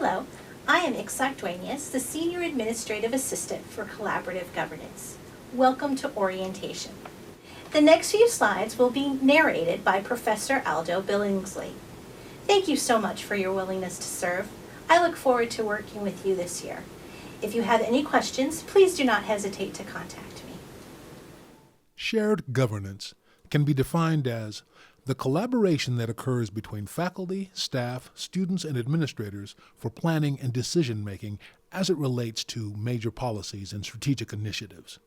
Hello, I am Ixac Dueñas, the Senior Administrative Assistant for Collaborative Governance. Welcome to orientation. The next few slides will be narrated by Professor Aldo Billingsley. Thank you so much for your willingness to serve. I look forward to working with you this year. If you have any questions, please do not hesitate to contact me. Shared governance can be defined as the collaboration that occurs between faculty, staff, students, and administrators for planning and decision-making as it relates to major policies and strategic initiatives.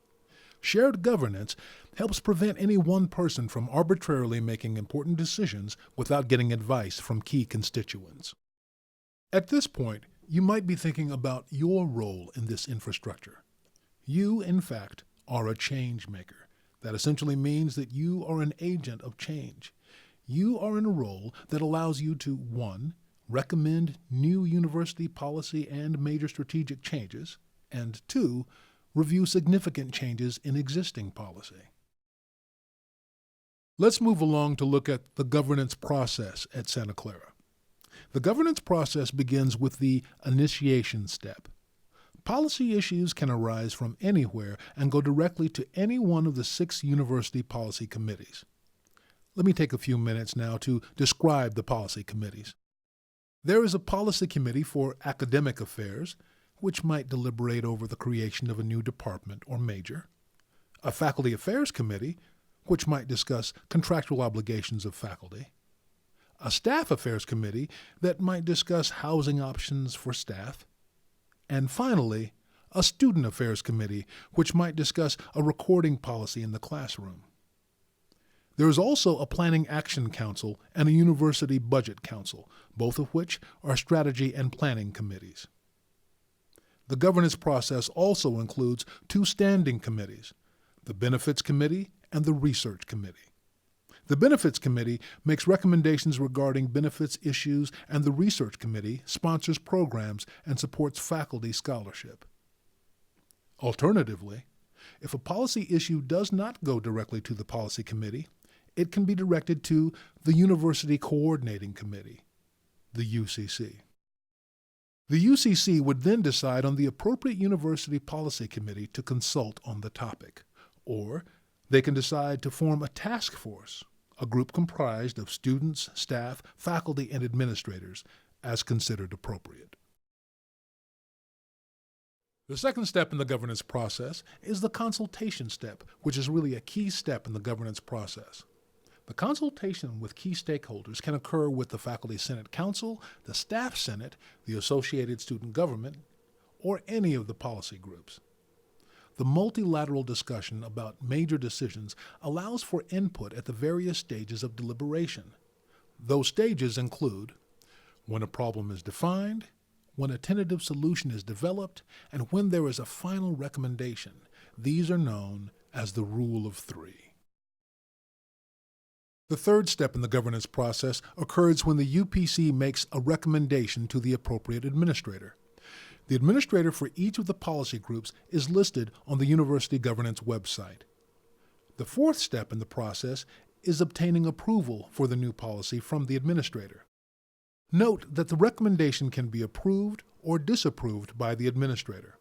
Shared governance helps prevent any one person from arbitrarily making important decisions without getting advice from key constituents. At this point, you might be thinking about your role in this infrastructure. You, in fact, are a change maker. That essentially means that you are an agent of change. You are in a role that allows you to, 1, recommend new university policy and major strategic changes, and 2, review significant changes in existing policy. Let's move along to look at the governance process at Santa Clara. The governance process begins with the initiation step. Policy issues can arise from anywhere and go directly to any one of the 6 university policy committees. Let me take a few minutes now to describe the policy committees. There is a policy committee for academic affairs, which might deliberate over the creation of a new department or major. A faculty affairs committee, which might discuss contractual obligations of faculty. A staff affairs committee that might discuss housing options for staff. And finally, a student affairs committee, which might discuss a recording policy in the classroom. There is also a Planning Action Council and a University Budget Council, both of which are strategy and planning committees. The governance process also includes 2 standing committees, the Benefits Committee and the Research Committee. The Benefits Committee makes recommendations regarding benefits issues, and the Research Committee sponsors programs and supports faculty scholarship. Alternatively, if a policy issue does not go directly to the policy committee, it can be directed to the University Coordinating Committee, the UCC. The UCC would then decide on the appropriate university policy committee to consult on the topic, or they can decide to form a task force, a group comprised of students, staff, faculty, and administrators, as considered appropriate. The second step in the governance process is the consultation step, which is really a key step in the governance process. The consultation with key stakeholders can occur with the Faculty Senate Council, the Staff Senate, the Associated Student Government, or any of the policy groups. The multilateral discussion about major decisions allows for input at the various stages of deliberation. Those stages include when a problem is defined, when a tentative solution is developed, and when there is a final recommendation. These are known as the Rule of 3. The third step in the governance process occurs when the UPC makes a recommendation to the appropriate administrator. The administrator for each of the policy groups is listed on the university governance website. The fourth step in the process is obtaining approval for the new policy from the administrator. Note that the recommendation can be approved or disapproved by the administrator.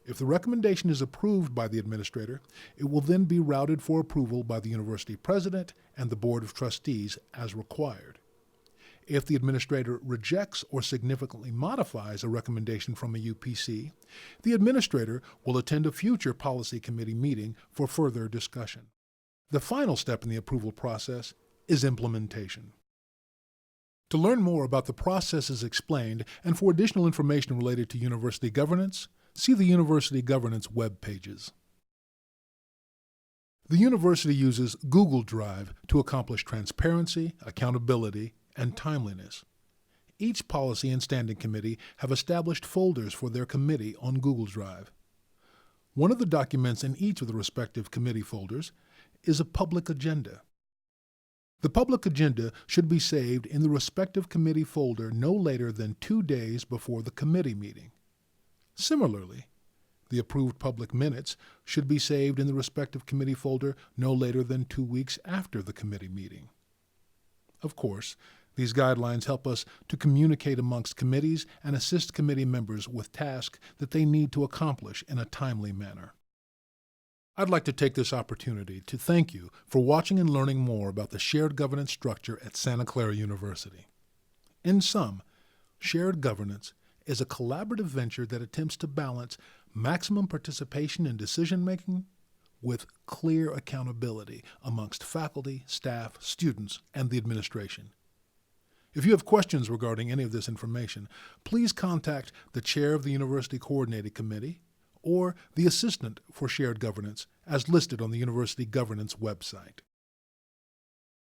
If the recommendation is approved by the administrator, it will then be routed for approval by the university president and the board of trustees as required. If the administrator rejects or significantly modifies a recommendation from a UPC, the administrator will attend a future policy committee meeting for further discussion. The final step in the approval process is implementation. To learn more about the processes explained and for additional information related to university governance, see the University Governance web pages. The university uses Google Drive to accomplish transparency, accountability, and timeliness. Each policy and standing committee have established folders for their committee on Google Drive. One of the documents in each of the respective committee folders is a public agenda. The public agenda should be saved in the respective committee folder no later than 2 days before the committee meeting. Similarly, the approved public minutes should be saved in the respective committee folder no later than 2 weeks after the committee meeting. Of course, These guidelines help us to communicate amongst committees and assist committee members with tasks that they need to accomplish in a timely manner. I'd like to take this opportunity to thank you for watching and learning more about the shared governance structure at Santa Clara University. In sum, shared governance is a collaborative venture that attempts to balance maximum participation in decision-making with clear accountability amongst faculty, staff, students, and the administration. If you have questions regarding any of this information, please contact the chair of the University Coordinating Committee or the assistant for shared governance as listed on the University Governance website.